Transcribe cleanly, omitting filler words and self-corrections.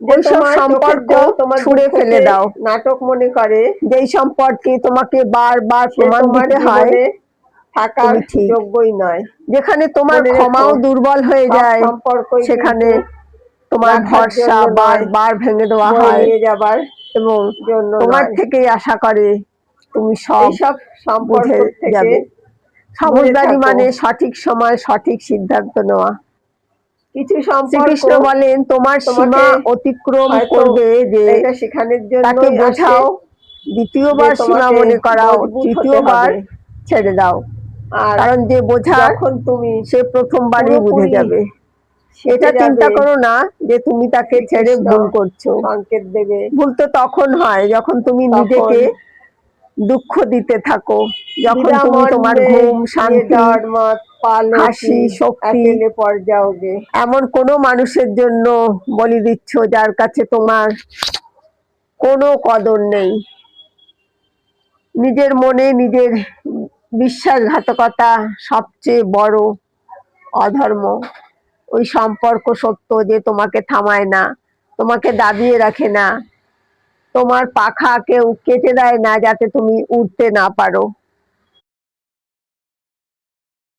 ওইসব সম্পর্ক ছুঁড়ে ফেলে দাও। নাটক মনে করে যেই সম্পর্কে তোমাকে বারবার সে প্রমাণ তোমার দিতে হয় জীবনে থাকার তুমি ঠিক। যোগ্যই নয়। যেখানে তোমার মনে ক্ষমাও রেখো, দুর্বল হয়ে সব যায়, সম্পর্কই সেখানে কিন্তু তোমার রাখার ভরসা জন্য নয়, বারবার ভেঙে দেওয়া বয়ে হয় নিয়ে যাবার এবং জন্য তোমার নয়। থেকেই আশা করে তুমি সব এইসব সম্পর্ক বুঝে থেকে যাবে। দূরে সমঝদারি থাকো। মানে সঠিক সময় সঠিক সিদ্ধান্ত নেওয়া। কিছু সম্পর্ক শ্রীকৃষ্ণ বলেন তোমার তোমাকে সীমা অতিক্রম হয়তো করবে যে এটা শেখানোর তাকে জন্যই আসে বোঝাও, যে দ্বিতীয়বার সীমা তোমাকে মনে করাও, মজবুত হতে তৃতীয়বার হবে। ছেড়ে দাও। আর কারণ যে বোঝার যখন তুমি সে প্রথমবারই বুঝে পুরোপুরি যাবে। শিখে এটা চিন্তা যাবে, করো না যে তুমি তাকে ছেড়ে শ্রীকৃষ্ণ ভুল করছো। সংকেত দেবে। ভুল তো তখন হয় যখন তুমি তখন নিজেকে দুঃখ দিতে থাকো, যখন তুমি বিদামন তোমার মে ঘুম, ये শান্তি, डर मत पालो कि হাসি, শক্তি अकेले पड़ जाओगे। এমন কোনো মানুষের জন্য বলি দিচ্ছ যার কাছে তোমার কোনো কদর নেই। নিজের মনে নিজের বিশ্বাসঘাতকতা সবচেয়ে বড় অধর্ম। ওই সম্পর্ক সত্য যে তোমাকে থামায় না, তোমাকে দাবিয়ে রাখে না, তোমার পাখা কেউ কেটে দেয় না যাতে তুমি উড়তে না পারো।